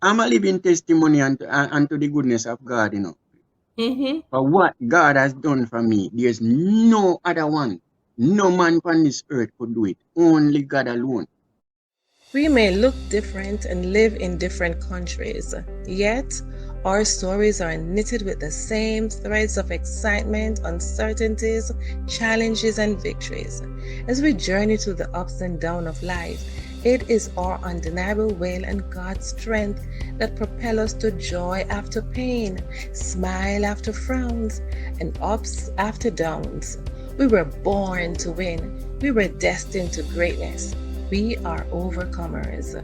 I'm a living testimony unto the goodness of God, Mm-hmm. For what God has done for me, there's no other one. No man on this earth could do it. Only God alone. We may look different and live in different countries, yet our stories are knitted with the same threads of excitement, uncertainties, challenges, and victories. As we journey through the ups and downs of life, it is our undeniable will and God's strength that propel us to joy after pain, smile after frowns, and ups after downs. We were born to win. We were destined to greatness. We are overcomers.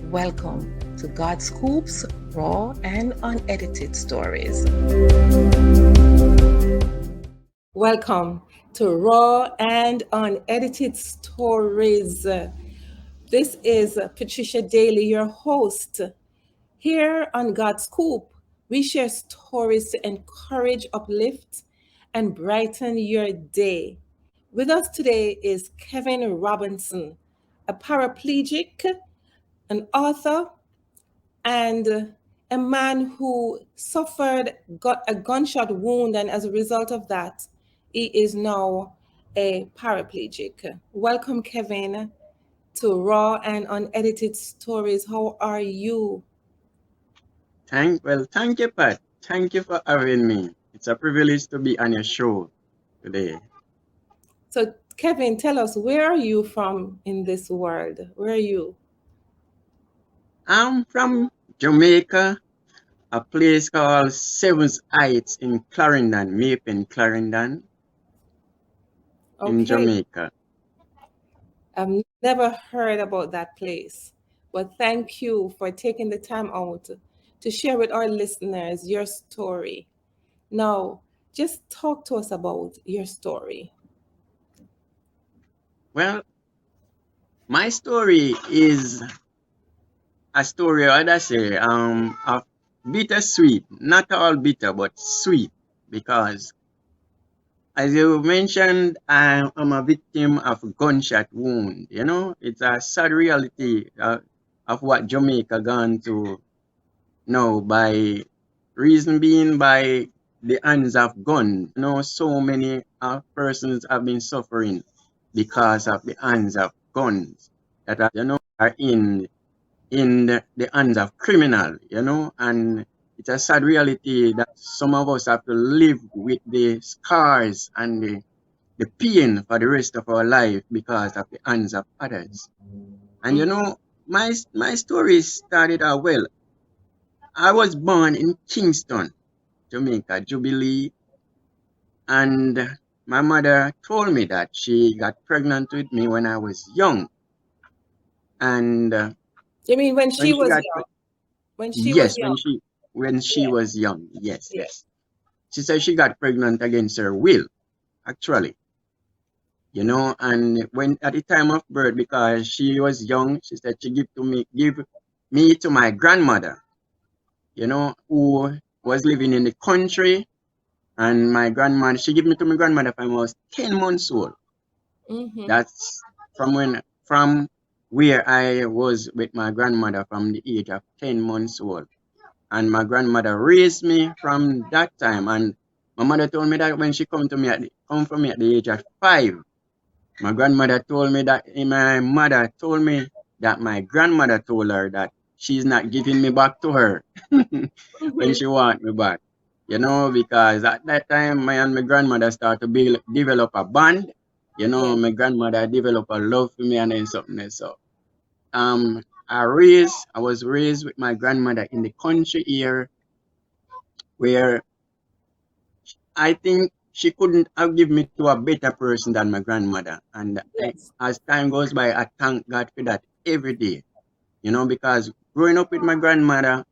Welcome to God Scoops, raw and unedited stories. Welcome to Raw and Unedited Stories. This is Patricia Daly, your host. Here on God's Scoop, we share stories to encourage, uplift, and brighten your day. With us today is Kevin Robinson, a paraplegic, an author, and a man who got a gunshot wound, and as a result of that, he is now a paraplegic. Welcome, Kevin, to Raw and Unedited Stories. How are you? Thank you, Pat. Thank you for having me. It's a privilege to be on your show today. So, Kevin, tell us, where are you from in this world? Where are you? I'm from Jamaica, a place called Seven's Heights in Clarendon, Mapen, Clarendon, in Okay, Jamaica. I've never heard about that place, but thank you for taking the time out to share with our listeners your story. Now, just talk to us about your story. Well, my story is a story, I'd say, of bittersweet. Not all bitter, but sweet. Because, as you mentioned, I'm a victim of a gunshot wound. It's a sad reality of what Jamaica gone to now by reason being by the hands of guns. So many persons have been suffering because of the hands of guns that are in the hands of criminal, and it's a sad reality that some of us have to live with the scars and the pain for the rest of our life because of the hands of others. And Mm. my story started out well. I was born in Kingston, Jamaica, Jubilee, and my mother told me that she got pregnant with me when I was young. And You mean when when she she was got young? When she was yes, young? when she Yeah, was young, yes, yeah. yes. She said she got pregnant against her will, actually. And when at the time of birth, because she was young, she said she give me to my grandmother, who was living in the country. And my grandmother, she gave me to my grandmother when I was 10 months old. Mm-hmm. That's from where I was with my grandmother from the age of 10 months old. And my grandmother raised me from that time. And my mother told me that when she come for me at the age of 5, my grandmother told me that my mother told me that my grandmother told her that she's not giving me back to her when Mm-hmm. she want me back. Because at that time, my and my grandmother started to develop a bond. Yeah. My grandmother developed a love for me and then something else. So, I was raised with my grandmother in the country here, where I think she couldn't have given me to a better person than my grandmother. And Yes. as time goes by, I thank God for that every day. Because growing up with my grandmother,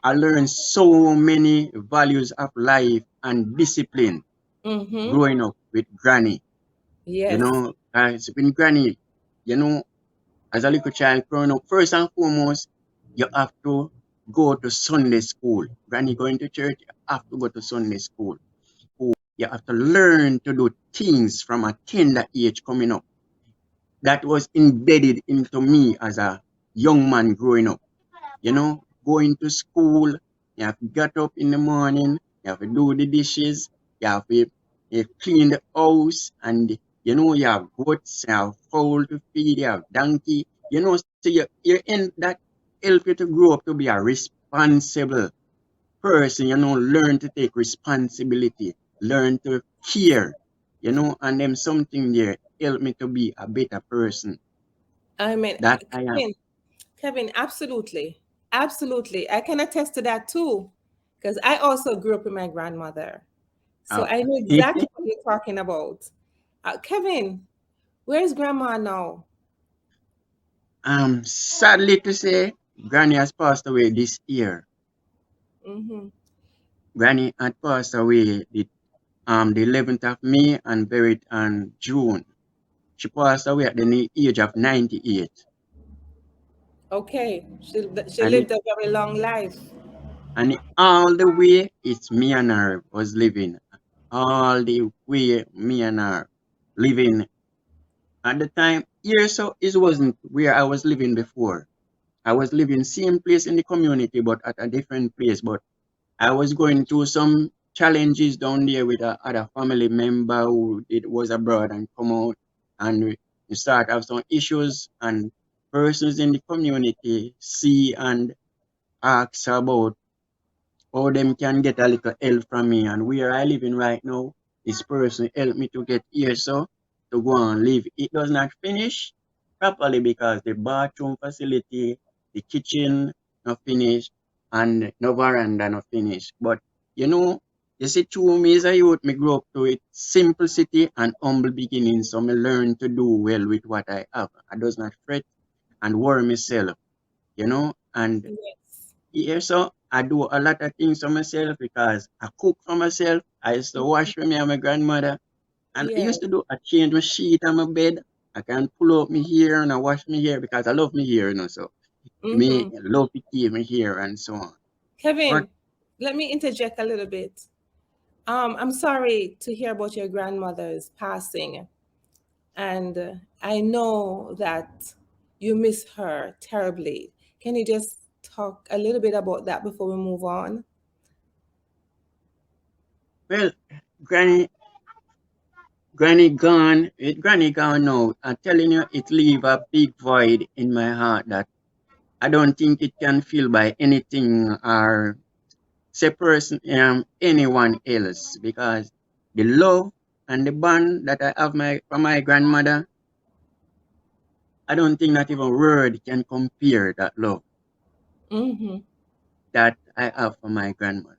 I learned so many values of life and discipline Mm-hmm. growing up with Granny. Yes. As when Granny, you know, as a little child growing up, first and foremost, you have to go to Sunday school. Granny going to church, you have to go to Sunday school. You have to learn to do things from a tender age coming up. That was embedded into me as a young man growing up. going to school, you have to get up in the morning, you have to do the dishes, you have to clean the house, and you have goats, you have fowl to feed, you have donkey, so you end that help you to grow up to be a responsible person, learn to take responsibility, learn to care, and then something there help me to be a better person I mean, that I am. Kevin, absolutely. Absolutely. I can attest to that too, because I also grew up with my grandmother. So Uh, I know exactly what you're talking about. Kevin, where's grandma now? Sadly to say, Granny has passed away this year. Mm-hmm. Granny had passed away the 11th of May and buried on June. She passed away at the age of 98. Okay. She And it, lived a very long life. all the way, it's me and her was living. All the way, me and her living. At the time, here, so it wasn't where I was living before. I was living same place in the community, but at a different place. But I was going through some challenges down there with a other family member who it was abroad and come out, and we start have some issues, and persons in the community see and ask about how them can get a little help from me, and where I living right now, this person helped me to get here, so to go and live. It does not finish properly because the bathroom facility, the kitchen not finished, and no veranda not finished. But you know, you see, through me as a youth, me grow up to it simplicity and humble beginnings, so me learn to do well with what I have. I does not fret and worry myself, and Yes. yeah, so I do a lot of things for myself because I cook for myself. I used to wash for me and my grandmother. And I Yes. used to do, I change my sheet on my bed. I can pull up my hair and I wash my hair because I love my hair, so me Mm-hmm. love to keep my hair and so on. But Kevin, let me interject a little bit. I'm sorry to hear about your grandmother's passing, and I know that you miss her terribly. Can you just talk a little bit about that before we move on? well, granny, granny gone now. I'm telling you, it leave a big void in my heart that I don't think it can fill by anything or say person anyone else because the love and the bond that I have from my grandmother, I don't think that even word can compare that love Mm-hmm. that I have for my grandmother.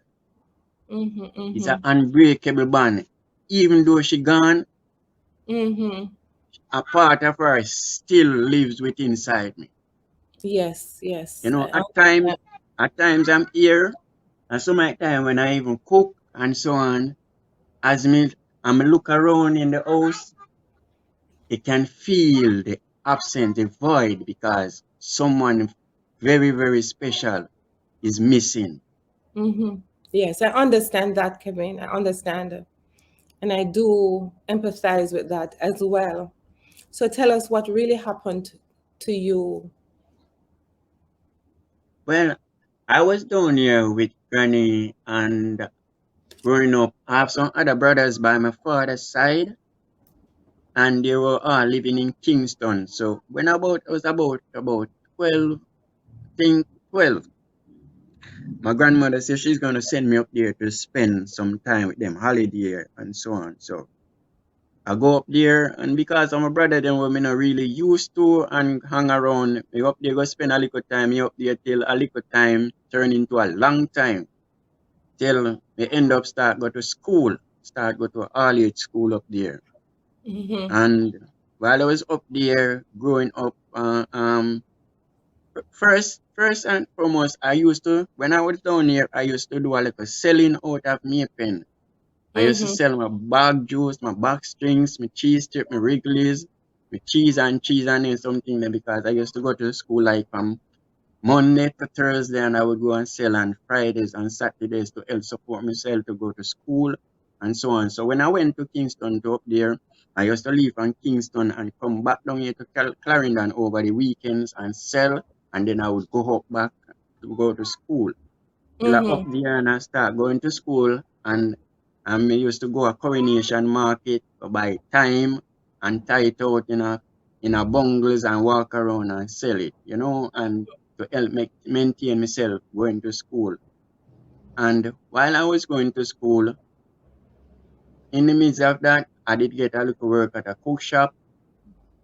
Mm-hmm. It's an Mm-hmm. unbreakable bond. Even though she gone, Mm-hmm. a part of her still lives within inside me. Yes, yes. I At understand. times I'm here, and some of the time when I even cook and so on, as me I'm look around in the house, you can feel the absence, the void, because someone very, very special is missing. Mm-hmm. Yes, I understand that, Kevin. I understand. And I do empathize with that as well. So tell us what really happened to you. Well, I was down here with Granny and growing up. I have some other brothers by my father's side, and they were all living in Kingston. So when I was about 12, I think 12, my grandmother said she's gonna send me up there to spend some time with them, holiday and so on. So I go up there, and because I'm a brother, then we not really used to and hang around. Me up there, go spend a little time. Me up there till a little time turn into a long time. Till me end up start go to school, start go to all age school up there. Mm-hmm. And while I was up there growing up, first and foremost, I used to when I was down here, I used to do a little selling out of me pen. I used to Mm-hmm. sell my bag juice, my bag strings, my cheese strip, my Wrigley's, my cheese and then something there because I used to go to school like from Monday to Thursday and I would go and sell on Fridays and Saturdays to help support myself to go to school and so on. So when I went to Kingston to up there, I used to leave from Kingston and come back down here to Clarendon over the weekends and sell, and then I would go up back. to go to school. Till I up Mm-hmm. there and I start going to school, and me used to go a Coronation Market to buy thyme and tie it out in a bungles and walk around and sell it, and to help maintain myself going to school. And while I was going to school, in the midst of that, I did get a little work at a cook shop.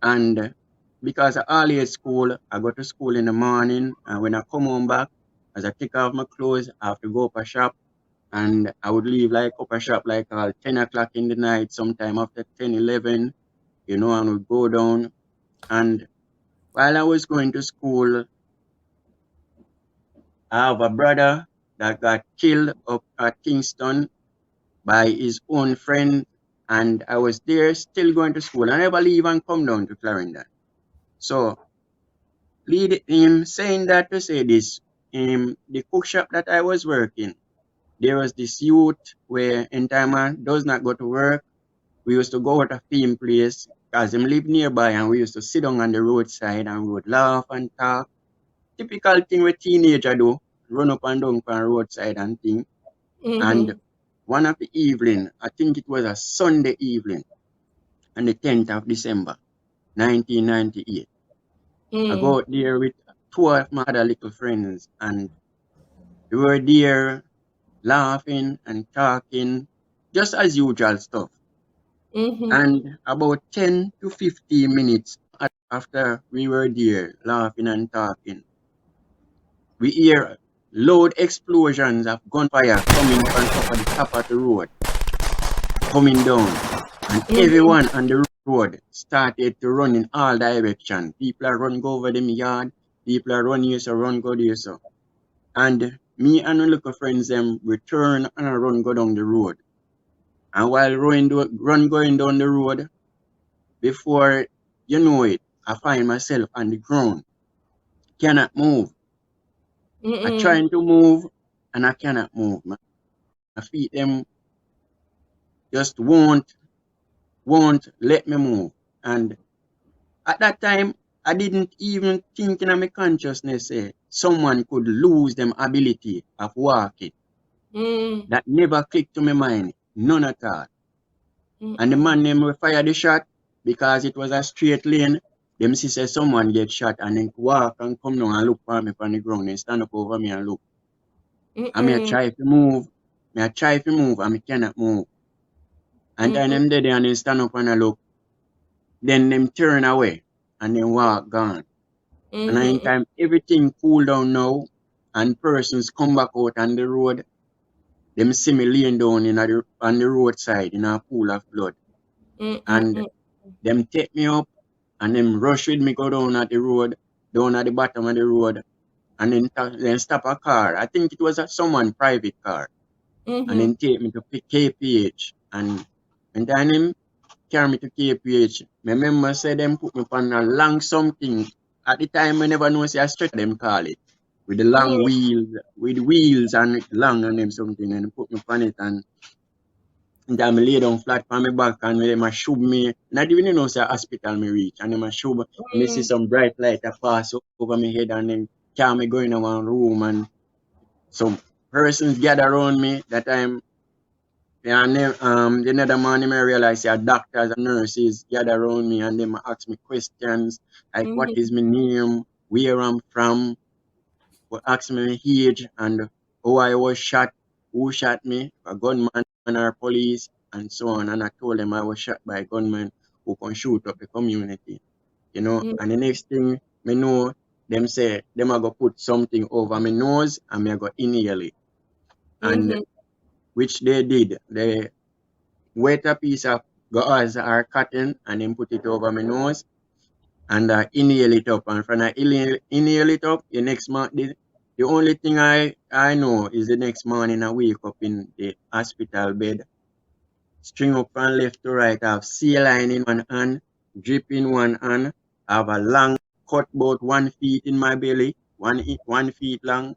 And because I always school, I go to school in the morning. And when I come home back, as I take off my clothes, I have to go up a shop. And I would leave like up a shop like 10 o'clock in the night, sometime after 10, 11, and would go down. And while I was going to school, I have a brother that got killed up at Kingston by his own friend. And I was there still going to school. I never leave and come down to Clarendon. So lead him saying that to say this, the cook shop that I was working, there was this youth where in time I does not go to work. We used to go out a film place because him live nearby and we used to sit down on the roadside and we would laugh and talk. Typical thing with teenager do, run up and down on roadside and thing. And Mm-hmm. one of the evening, I think it was a Sunday evening, on the 10th of December, 1998. I Mm-hmm. go out there with two of my other little friends and we were there laughing and talking, just as usual stuff. Mm-hmm. And about 10 to 15 minutes after we were there laughing and talking, we hear loud explosions of gunfire coming from up at the top of the road, coming down. And Mm-hmm. everyone on the road started to run in all directions. People are run go over them yard, people are run here, so run go there, so. And me and my little friends them return and I run go down the road. And while run going down the road, before you know it, I find myself on the ground. Cannot move. I Mm-hmm. trying to move and I cannot move. My feet them just won't let me move. And at that time, I didn't even think in my consciousness someone could lose them ability of walking. Mm-hmm. That never clicked to my mind. None at all. And the Mm-hmm. man them will fire the shot because it was a straight lane. Them see say someone get shot and then walk and come down and look for me on the ground and stand up over me and look. And me I Mm-mm. try to move. Me I try to move and me cannot move. And then Mm-mm. them dead and then stand up and I look. Then them turn away and then walk gone. And in Mm-hmm. time everything cool down now and persons come back out on the road. Them see me laying down on the roadside in a pool of blood. And Mm-mm. them take me up and them rush with me go down at the road, down at the bottom of the road, and then stop a car. I think it was someone private car, and Mm-hmm. then take me to KPH. And then him carry me to KPH. My member said them put me on a long something. At the time, I never know say a stretcher them call it. With the long wheels and long and them something, and put me on it and then I lay down flat on my back and them a shove me. Not even know say hospital me reach. And them a shove me see some bright light a pass over my head and then carry me going in one room and some persons gather around me that time. And then, the another morning I realize say doctors and nurses gather around me and them ask me questions like what Mm-hmm. is my name, where I'm from, what ask me my age and how I was shot, who shot me, a gunman or police, and so on. And I told them I was shot by a gunman who can shoot up the community. And the next thing me know, them say them are gonna put something over my nose and me I go inhale it. And Mm-hmm. which they did. They wet a piece of gauze or cotton and then put it over my nose and inhale it up. And when I inhale it up, the only thing I know is the next morning I wake up in the hospital bed, string up from left to right. I have saline in one hand, drip in one hand. I have a long cut about 1 feet in my belly, 1 feet long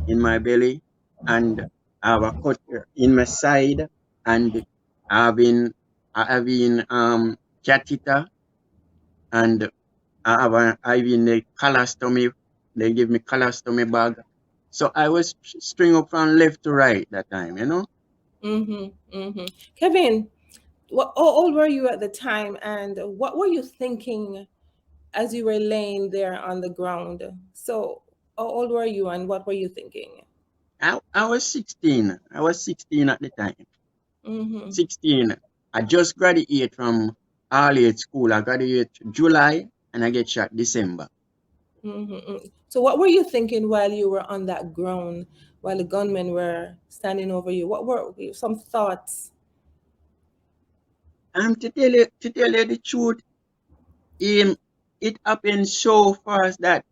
in my belly, and I have a cut in my side, and having having catheter, and I have a having the colostomy. They give me colostomy bag, So I was string up from left to right that time, you know. Kevin, how old were you at the time, and what were you thinking as you were laying there on the ground? So, how old were you, and what were you thinking? I was 16. I was 16 at the time. Mm-hmm. 16. I just graduated from all school. I graduated July and I get shot December. Mm-hmm. So, what were you thinking while you were on that ground, while the gunmen were standing over you? What were some thoughts? To tell you the truth, um, it happened so fast that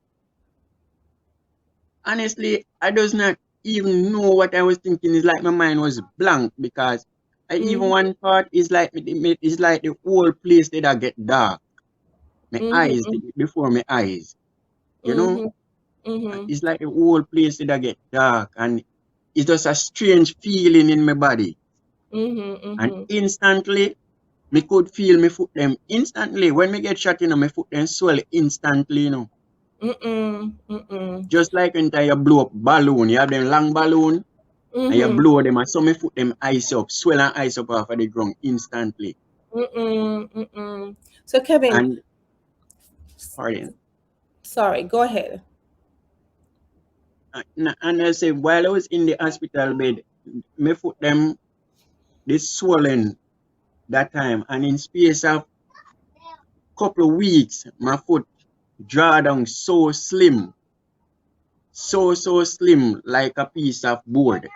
honestly I does not even know what I was thinking. It's like my mind was blank because I even Mm-hmm. one thought is like it's like the whole place did I get dark. My eyes Mm-hmm. before my eyes, you know, Mm-hmm. Mm-hmm. it's like the whole place did I get dark and it's just a strange feeling in my body. Mm-hmm. And Mm-hmm. instantly me could feel me foot them instantly. When me get shot, my foot them swell instantly, Mm-mm. Mm-mm. Just like when you blow up balloon, you have them long balloon and you Mm-hmm. blow them and so me foot them ice up, swell and ice up off of the ground instantly. Mm-mm. Mm-mm. So, Kevin, And pardon. sorry, go ahead. And I say while I was in the hospital bed, me foot them this swollen that time and in space of couple of weeks my foot draw down so slim like a piece of board.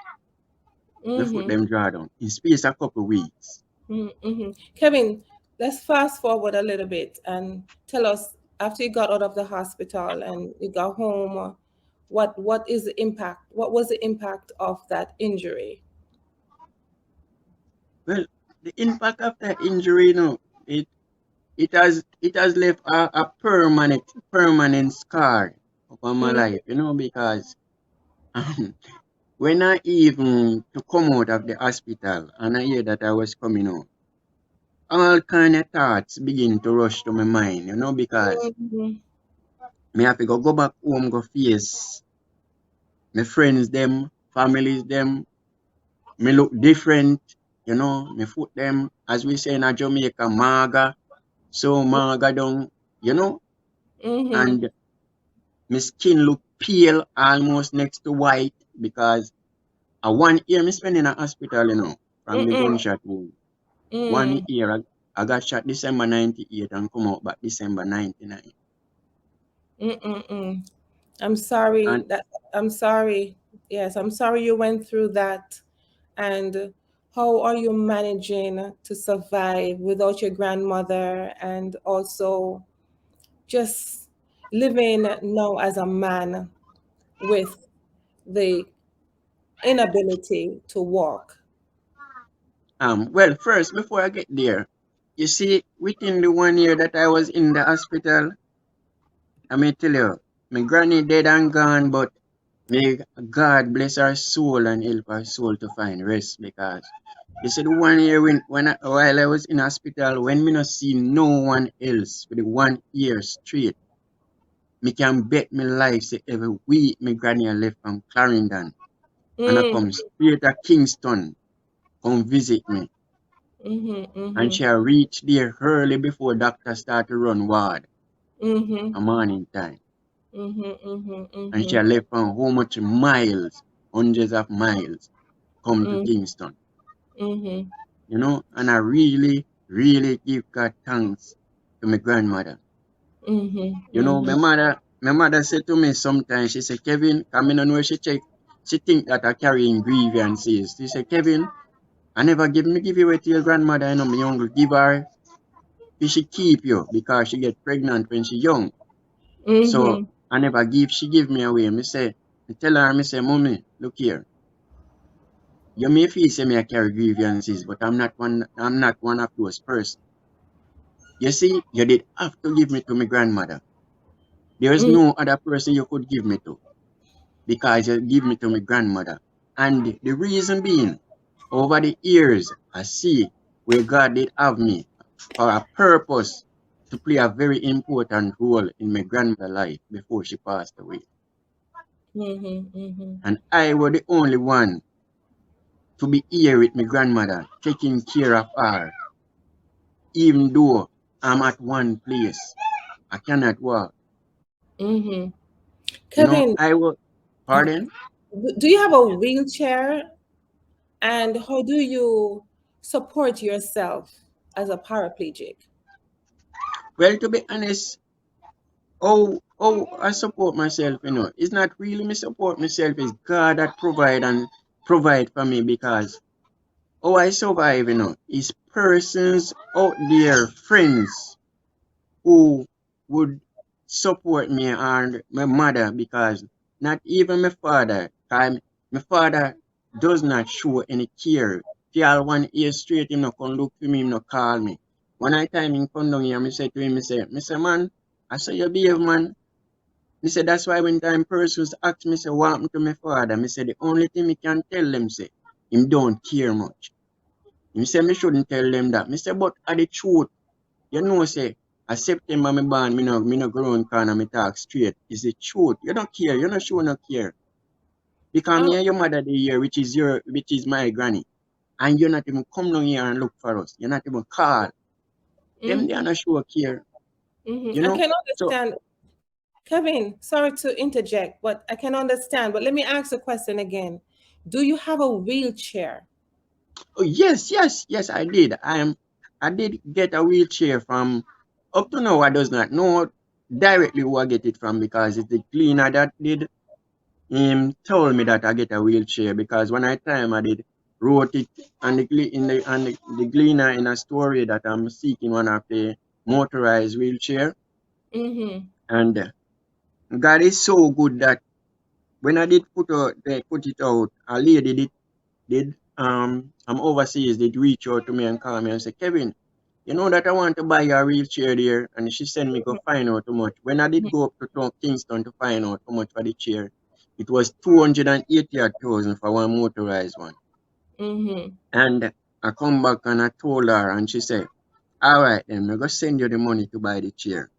My foot Mm-hmm. them draw down in space a couple of weeks. Mm-hmm. Kevin, let's fast forward a little bit and tell us, after you got out of the hospital and you got home, what is the impact? What was the impact of that injury? Well, the impact of that injury, it has left a permanent scar upon my Mm-hmm. life, because when I even to come out of the hospital and I hear that I was coming out, all kind of thoughts begin to rush to my mind, because Mm-hmm. me have to go back home, go face my friends them, families them, me look different, me foot them, as we say in a Jamaica, maga, so maga down, Mm-hmm. and my skin look pale, almost next to white, because a 1 year me spend in a hospital, from the Mm-mm. gunshot wound. Mm. 1 year, I got shot December 98 and come out back December 99. Mm-mm-mm. I'm sorry And that I'm sorry. Yes, I'm sorry you went through that. And how are you managing to survive without your grandmother, and also just living now as a man with the inability to walk? well, first, before I get there, you see, within the 1 year that I was in the hospital, I may tell you, my granny dead and gone, but may God bless her soul and help her soul to find rest, because you see the 1 year while I was in hospital, when me not see no one else for the 1 year straight, me can bet my life say every week my granny left from Clarendon and I Mm, come straight to Kingston, come visit me. mhm, And mhm, she reached there early before doctor start to run ward mhm, a morning time. mhm, mhm, And she mhm, left from how much miles, hundreds of miles, come to mhm, Kingston. mhm, And I really, really give God thanks to my grandmother. mhm, My mother said to me sometimes, she said, Kevin, come in and where she check, she think that I carrying grievances. She said, Kevin, I never give you away to your grandmother, my uncle give her, she keep you because she get pregnant when she young. So mhm, I never she give me away. Me tell her, Mommy, look here. You may feel say me I carry grievances, but I'm not one of those persons. You see, you did have to give me to my grandmother. There is mhm, no other person you could give me to because you give me to my grandmother. And the reason being, over the years, I see where God did have me for a purpose to play a very important role in my grandmother's life before she passed away. Mm-hmm. And I was the only one to be here with my grandmother, taking care of her, even though I'm at one place. I cannot walk. Mm-hmm. You know, Kevin, I was, pardon? do you have a wheelchair? And how do you support yourself as a paraplegic? Well, to be honest, I support myself, it's not really me support myself, it's God that provide for me because I survive, is persons out there, friends who would support me and my mother because not even my father, my father does not show any care. Till 1 year straight, him not come look for me, him not call me. One night time him come down here, I say to him, I say, man, I say you behave, man. Me say that's why when time persons ask me say what happened to my father, me say the only thing me can tell them say him don't care much. Me say me shouldn't tell them that. Me say but at the truth, say a September me born, me no go round corner me talk straight. Is the truth. You don't care, you not sure no care. Because me Oh, and your mother the here, which is my granny. And you not even come down here and look for us. You not even call. Them they are mm-hmm, not sure care. I You know? can So understand. Kevin, sorry to interject, but I can understand. But let me ask the question again. Do you have a wheelchair? oh, yes, I did. I did get a wheelchair from up to now I does not know directly who I get it from because it's the cleaner that did told me that I get a wheelchair because when I did wrote it on the cleaner in a story that I'm seeking one of the motorized wheelchair Mm-hmm. and God is so good that when I did put it out, a lady did I'm overseas did reach out to me and call me and say, Kevin, you know that I want to buy a wheelchair there, and she sent me go find out how much. When I did go up to Kingston to find out how much for the chair, it was 280,000 for one motorized one. Mm-hmm. And I come back and I told her, and she said, all right, then I'm going to send you the money to buy the chair.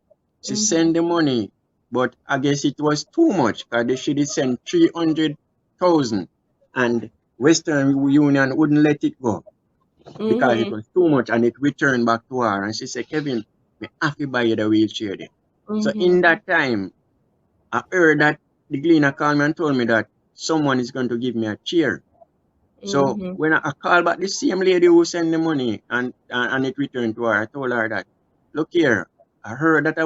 She Mm-hmm. sent the money, but I guess it was too much because she did send 300,000 and Western Union wouldn't let it go because it Mm-hmm. was too much and it returned back to her. And she said, Kevin, me have to buy you the wheelchair then. So in Mm-hmm. that time, I heard that the cleaner called me and told me that someone is going to give me a chair. So Mm-hmm. when I called back the same lady who sent the money and it returned to her, I told her that, look here, I heard that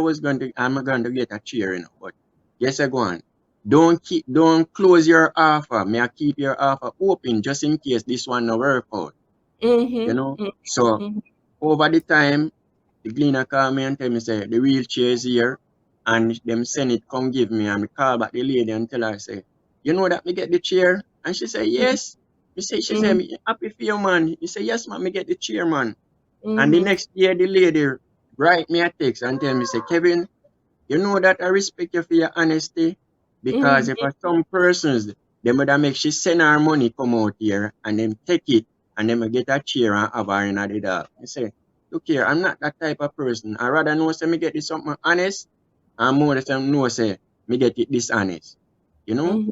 I'm going to get a chair, but yes, I go on. Don't close your offer. May I keep your offer open just in case this one no work out, you know? Mm-hmm. So Mm-hmm. over the time, the cleaner call me and tell me say the wheelchair is here and them send it come give me and me call back the lady and tell her say, you know that me get the chair? And she say, yes. She say, Mm-hmm. me happy for you man. He say, yes man, me get the chair man. And the Mm-hmm. next year the lady write me a text and tell me say, Kevin, you know that I respect you for your honesty because if Mm-hmm. for some persons, they would make she send her money come out here and then take it and then get a chair and have her in the dog. I say, look here, I'm not that type of person. I rather know say me get this something honest and more than know say me get it dishonest. You know? Mm-hmm.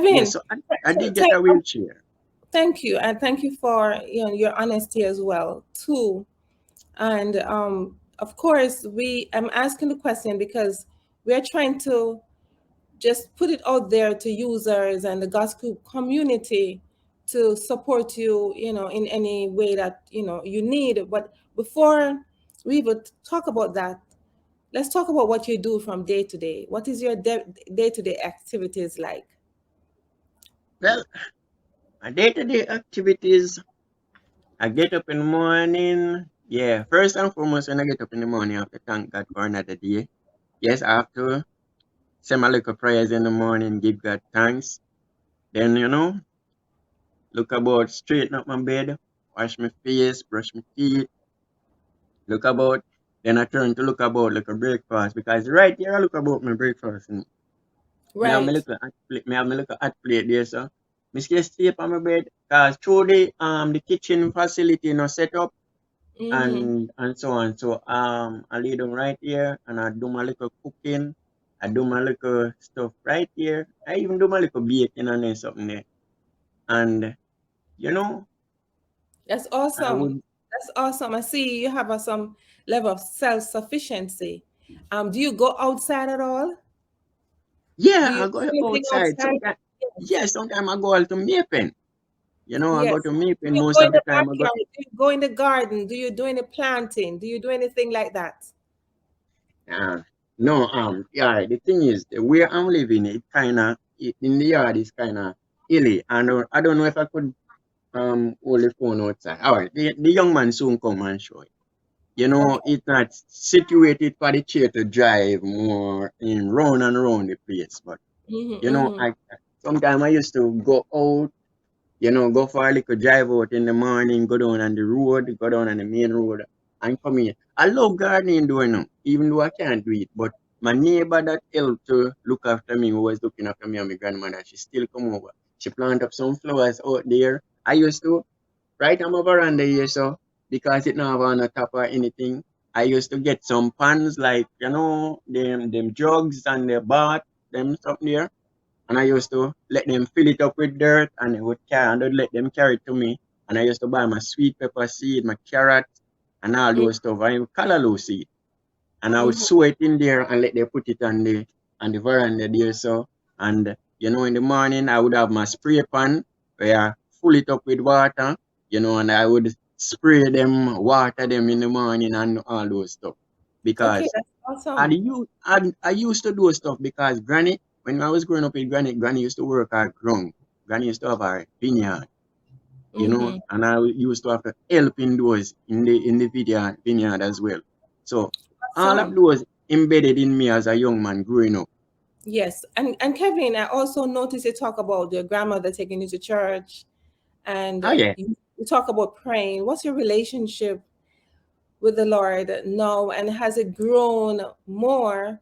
Yeah, Kevin, so I did get a wheelchair. thank you, and thank you for your honesty as well too. And of course, I'm asking the question because we are trying to just put it out there to users and the gospel community to support you, in any way that you need. But before we even talk about that, let's talk about what you do from day to day. What is your day-to-day activities like? Well, my day-to-day activities, I get up in the morning. Yeah, first and foremost, when I get up in the morning, I have to thank God for another day. Yes, I have to say my little prayers in the morning, give God thanks. Then, look about, straighten up my bed, wash my face, brush my teeth, look about. Then I turn to look about like a breakfast because right here I look about my breakfast. And me have my Right. little hot plate, me have my little hot plate there, so. Me still stay up on my bed because through the kitchen facility set up Mm-hmm. and so on. So I lay down right here and I do my little cooking. I do my little stuff right here. I even do my little baking and then something there. And you know, That's I awesome. would That's awesome. I see you have some level of self-sufficiency. Do you go outside at all? Do yeah, you I do go anything outside. outside? Sometimes Yes. yeah, sometimes I go out to Mapen. You know, I go Yes. to Do Mapen you most go in of the the time I go. backyard? Do you go in the garden? Do you do any planting? Do you do anything like that? Uh, no, yeah, the thing is, the way I'm living, it kinda in the yard is kinda hilly. I don't know if I could hold the phone outside. All right, the young man soon come and show it. You know, Okay. it's not situated for the chair to drive more in round and round the place. But Mm-hmm, you know, mm-hmm, I sometimes I used to go out, you know, go for a little drive out in the morning, go down on the road, go down on the main road, and come here. I love gardening doing now, even though I can't do it. But my neighbor that helped to look after me, who was looking after me and my grandmother, she still come over. She plant up some flowers out there. I used to right on my veranda here, so because it not have on the top or anything. I used to get some pans like them jugs and the bath, them stuff there. And I used to let them fill it up with dirt and they would carry and I'd let them carry it to me. And I used to buy my sweet pepper seed, my carrot, and all those stuff. I even callaloo seed. And I would mm-hmm. sow it in there and let them put it on the veranda there. So and in the morning I would have my spray pan where I fill it up with water, and I would spray them, water them in the morning and all those stuff. Okay, Because that's awesome. I used to do stuff because Granny, when I was growing up with Granny used to work at ground. Granny used to have a vineyard, Mm-hmm. and I used to have to help in those in the vineyard as well. So all of Awesome. those embedded in me as a young man growing up. Yes. And Kevin, I also noticed you talk about your grandmother taking you to church, and Oh yeah. you talk about praying. What's your relationship with the Lord now, and has it grown more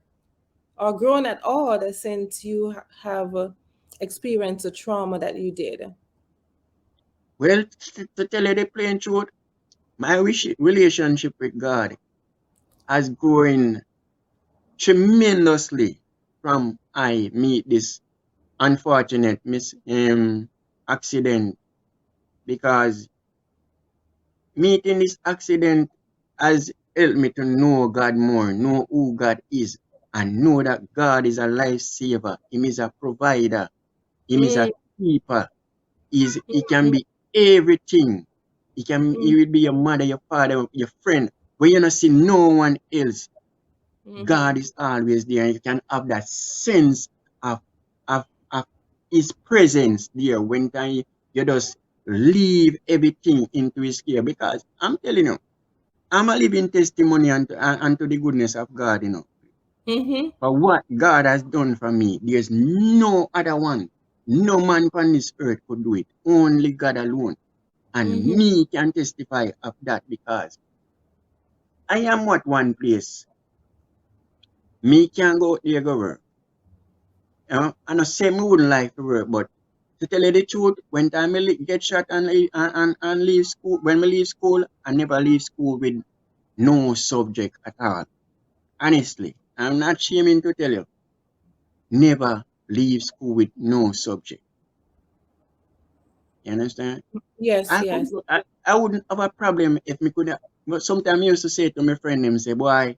or grown at all since you have experienced the trauma that you did? Well, to tell you the plain truth, my relationship with God has grown tremendously from I meet this unfortunate accident because meeting this accident has helped me to know God more, know who God is, and know that God is a lifesaver. Him is a provider. Him is a Mm, keeper. He can mm, be everything. He mm, will be your mother, your father, your friend. When you don't see no one else, mhm, God is always there. And you can have that sense of, of His presence there when time you just leave everything into His care. Because I'm telling you, I'm a living testimony unto the goodness of God. mhm, For what God has done for me, there's no other one. No man on this earth could do it. Only God alone. And mhm, me can testify of that because I am what one place. Me can go out there go work. I know say me wouldn't like to work, but to tell you the truth, when time I get shot and leave school, when I leave school, I never leave school with no subject at all. Honestly, I'm not shaming to tell you, never leave school with no subject. You understand? yes, yes. I wouldn't have a problem if me could have, but sometimes I used to say to my friend them say, boy, I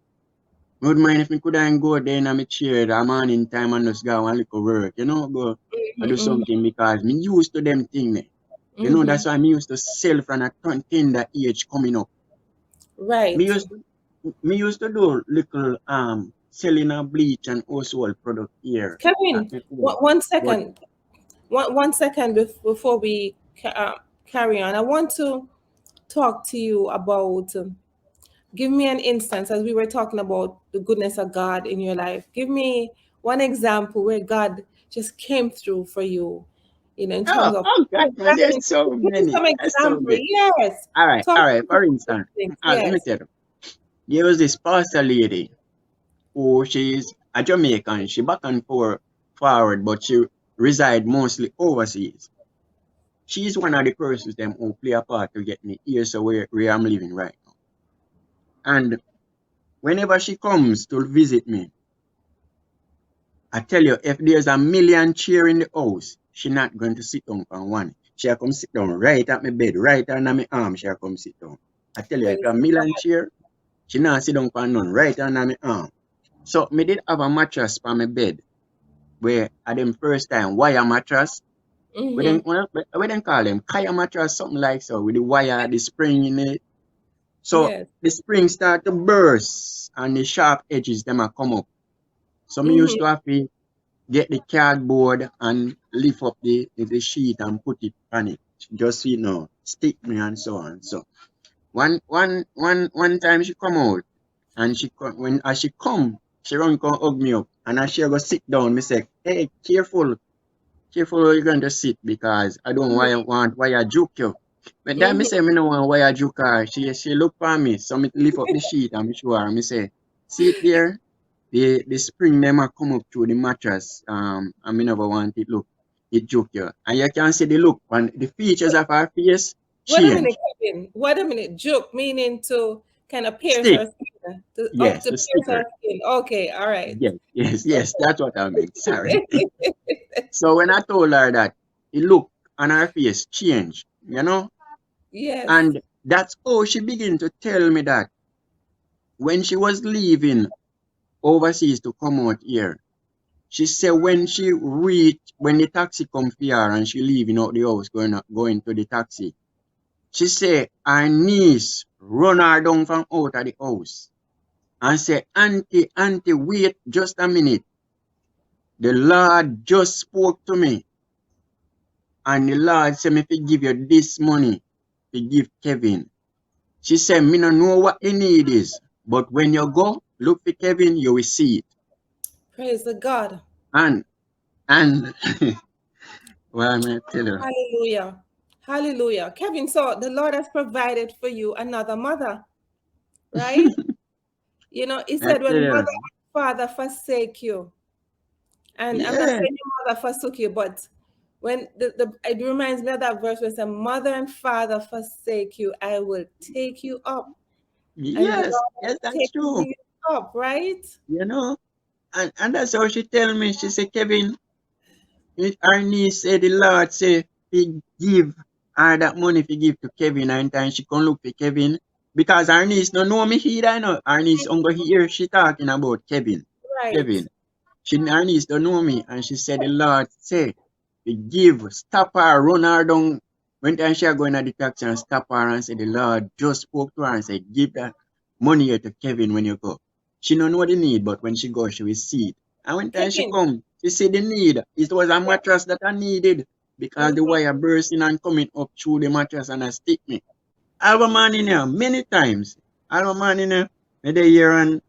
would mind if me could have go there in my chair the morning time and just go and look at work, go and do Mhm, something because me used to them thing. mhm. That's why me used to sell from a tender age coming up. Me Right. used to, me used to do little selling a bleach and household product here at Kevin, my home. one But second. One second before we carry on. I want to talk to you about. Give me an instance as we were talking about the goodness of God in your life. Give me one example where God just came through for you, in terms of God, man, blessing. there's so Give me many. some There's so example. many. Yes. All Talk right. to me For about instance, things. let me Yes. tell you, there was this pastor lady who she's a Jamaican. She back and forward, but she reside mostly overseas. She's one of the persons them who play a part to get me here, so where I'm living right now. And whenever she comes to visit me, I tell you, if there's a million chair in the house, she not going to sit down on one. She'll come sit down right at my bed, right under my arm, she'll come sit down. I tell you, if Praise a million God. chair, she not sit down on none, right under my arm. So me did have a mattress for my bed where at them first time wire mattress. Mm-hmm. We then call them kaya mattress, something like so, with the wire, the spring in it. So Yes. the spring start to burst and the sharp edges them a come up. So me used Mm-hmm. to have to get the cardboard and lift up the sheet and put it on it. Just stick me and so on. So one time she come out and she come when as she come, she run come hug me up and as she go sit down, me say, hey, careful where you're going to sit because I don't want why I juke you. But then me Mm-hmm. say me no want why I juke her. She look for me, so me lift up the sheet and me show her. Me say, see it there? The spring them a come up through the mattress. And me never want it look. It juke you. And you can see the look and the features of her face What a minute, change. Kevin. What a minute. Joke meaning to kind of pierce Stick. our skin. To, up Yes, to the pierce our sticker. skin. Okay, all right. Yes, that's what I meant. Sorry. So when I told her that, the look on her face changed. Yes. And that's how she began to tell me that when she was leaving overseas to come out here, she said when the taxi come for her and she leaving out the house, going to the taxi, she said her niece run her down from out of the house and say, Auntie, wait just a minute. The Lord just spoke to me and the Lord said me to give you this money to give Kevin. She said, me no know what the need is, but when you go, look for Kevin, you will see it. Praise the God. And, and, well, I'm going to tell you, Hallelujah. Hallelujah. Kevin, so the Lord has provided for you another mother, right? You know, he I said, tell when mother you, and father forsake you, and I'm not yeah, saying your mother forsook you, but when it reminds me of that verse where it says, mother and father forsake you, I will take you up. And the yes, Lord has yes, that's taken true, you up, right? you know. And that's how she tell me. She said, Kevin, her niece said the Lord say, he give her that money if he give to Kevin, and time she come look for Kevin. Because her niece don't know me either, you know. Her niece only hear she talking about Kevin. Right. Kevin. Her niece don't know me, and she said the Lord say, to give, stop her, run her down. When time she going at the taxi and stop her and say the Lord just spoke to her and said, give that money here to Kevin when you go. She don't know the need, but when she go, she will see it. And when time she Kevin. come, she see the need. It was a Yeah. mattress that I needed because the Mhm. wire bursting and coming up through the mattress and I stick me. I have a man in here many times. I have a man in here. Me dey here and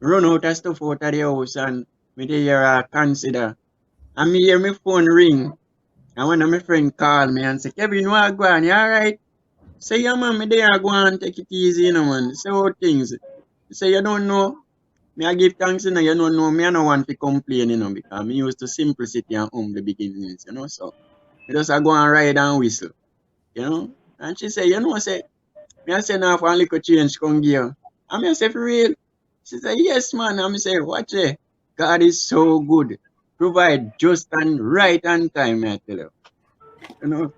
run out of stuff out of the house and me dey here consider. And me hear my phone ring. And one of my friend call me and say, Kevin, what go on? You alright? Say, yeah, man, me there go and take it easy, man. Say how things. Say, you don't know. Me I give thanks, you don't know. Me I don't want to complain, because me used to simplicity and humble beginnings. So, me just go and ride and whistle. And she say, say, me I say, now for a little change, come give. And me I say, for real? She say, yes, man. And me say, watch it. God is so good. Provide just and right on time, I tell you. You know,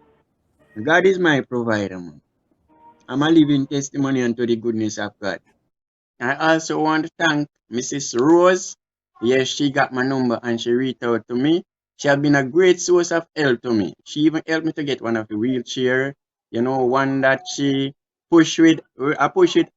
God is my provider, man. I'm a living testimony unto the goodness of God. I also want to thank Mrs. Rose. Yes, she got my number and she reached out to me. She has been a great source of help to me. She even helped me to get one of the wheelchair, one that she push with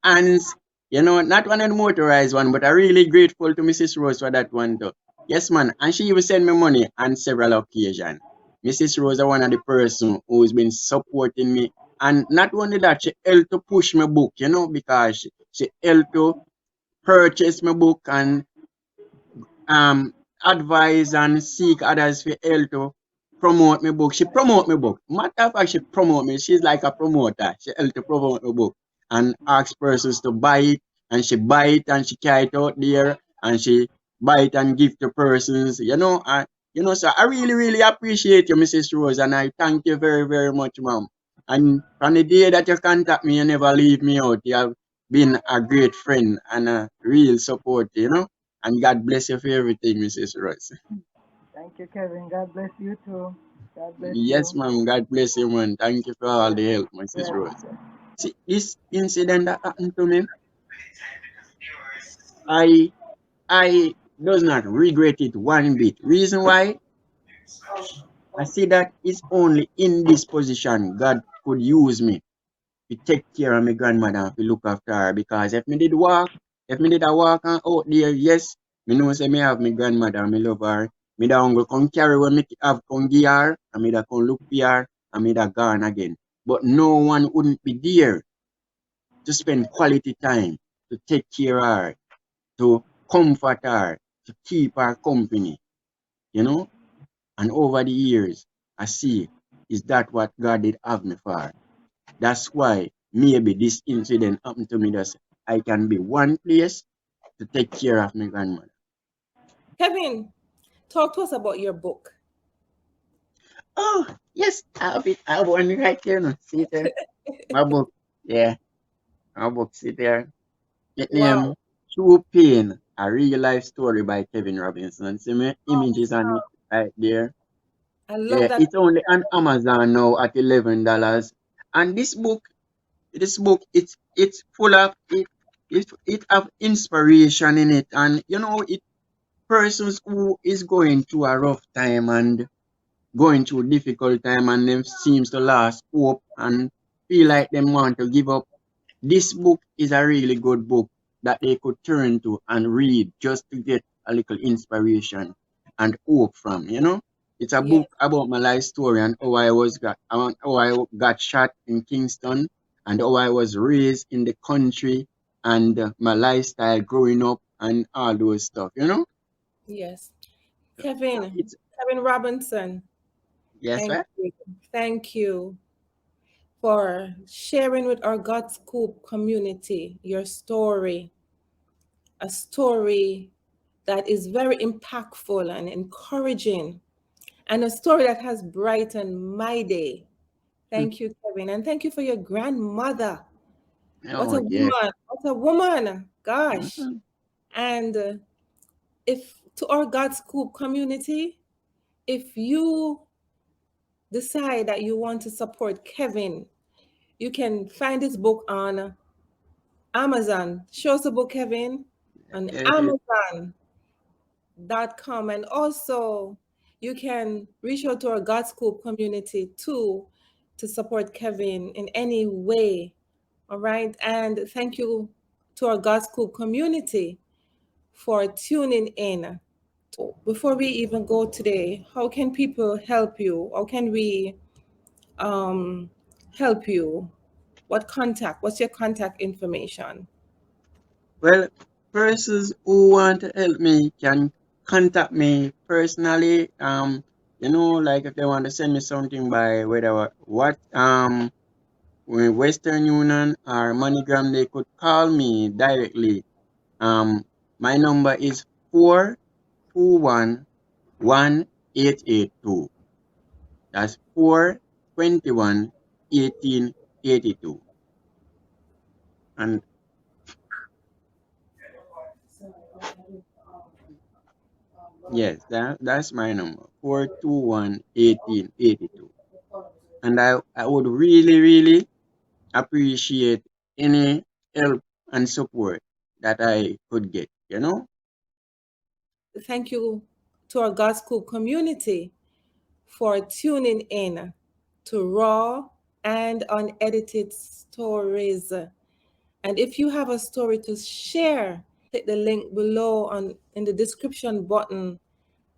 hands, not one of the motorized one, but I'm really grateful to Mrs. Rose for that one too. Yes, man. And she even sent me money on several occasions. Mrs. Rose is one of the person who's been supporting me. And not only that, she helped to push my book, because she helped to purchase my book and advise and seek others for help to promote my book. She promote my book. Matter of fact, she promote me. She's like a promoter. She help to promote my book and ask persons to buy it, and she buy it and she carry it out there and she buy it and give to persons. So I really, really appreciate you, Mrs. Rose, and I thank you very, very much, ma'am. And from the day that you contact me, you never leave me out. You have been a great friend and a real support. And God bless you for everything, Mrs. Ross. Thank you, Kevin. God bless you too. God bless Yes, you. ma'am. God bless you, man. Thank you for all the help, Mrs. Yes, Rose. yes. See, this incident that happened to me, I I does not regret it one bit. Reason why? I see that it's only in this position God could use me to take care of my grandmother and to look after her. Because if me did a walk and out there, yes, me know say me have my grandmother and me love her. Me da go come carry what me have come give her, and me da come look for her, and me da gone again. But no one wouldn't be there to spend quality time, to take care of her, to comfort her, to keep her company, you know? And over the years, I see, is that what God did have me for? That's why maybe this incident happened to me that I can be one place to take care of my grandmother. Kevin, talk to us about your book. Oh, yes, I have it. I have one right here. No? See it there? My book. Yeah, my book. See there? It Wow. name True Pain, a real life story by Kevin Robinson. See me images on it right there. I love Yeah, that. it's only on Amazon now at $11. And this book, it's full of it have inspiration in it, and it persons who is going through a rough time and going through difficult time and them seems to lose hope and feel like them want to give up. This book is a really good book that they could turn to and read just to get a little inspiration and hope from. It's a Yeah. book about my life story and how I got shot in Kingston and how I was raised in the country and my lifestyle growing up and all those stuff. Yes. So Kevin, it's Kevin Robinson, yes, thank right? you. Thank you for sharing with our God Scoop community your story, a story that is very impactful and encouraging, and a story that has brightened my day. Hmm. Thank you, Kevin. And thank you for your grandmother. What Oh a yes. woman. What a woman. Gosh. Mhm. And if to our God Scoop community, if you decide that you want to support Kevin, you can find his book on Amazon. Show us the book, Kevin, on There it is. Amazon.com. And also, you can reach out to our God Scoop community too to support Kevin in any way. All right. And thank you to our God Scoop community for tuning in. Before we even go today, how can people help you? How can we um, help you? What's your contact information? Well, persons who want to help me can contact me personally. Like if they want to send me something by whether Western Union or MoneyGram, they could call me directly. My number is 421 1882. That's 421 1882. And yes, that's my number. 421 1882. And I would really, really appreciate any help and support that I could get. Thank you to our God School community for tuning in to Raw and Unedited Stories. And if you have a story to share, click the link below in the description button.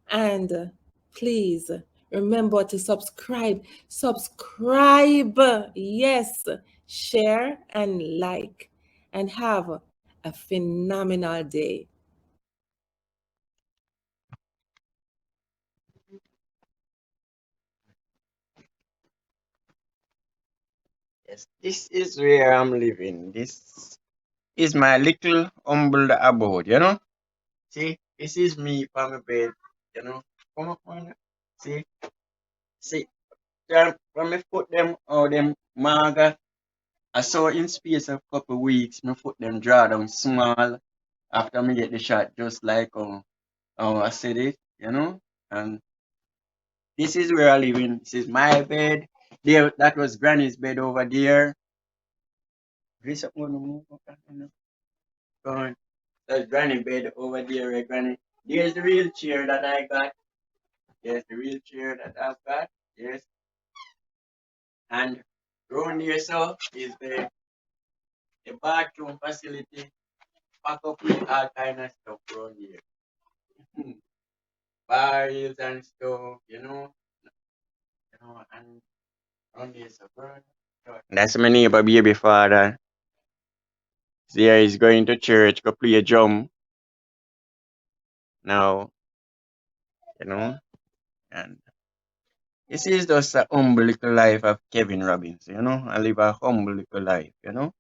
And please remember to subscribe. Subscribe. Yes. Share and like. And have a phenomenal day. Yes, this is where I'm living. This is my little humble abode. See, this is me from my bed. Come up on. See, see, when I put them all them maga, I saw in space of couple weeks, my foot them draw down small. after me get the shot, just like I said it, you know. And this is where I live in. This is my bed. There, that was Granny's bed over there. This up gonna move up, you know. Go on. That's Granny bed over there, right, Granny. There's the real chair that I got. There's the real chair that I've got. Yes. And around here, so is the bathroom facility. Pack up with all kind of stuff around here. Barrels and stuff, and around here, so burn. That's my neighbor baby father. There he's going to church, go play a drum now, you know. And this is just a humble little life of Kevin Robbins, you know. I live a humble little life, you know.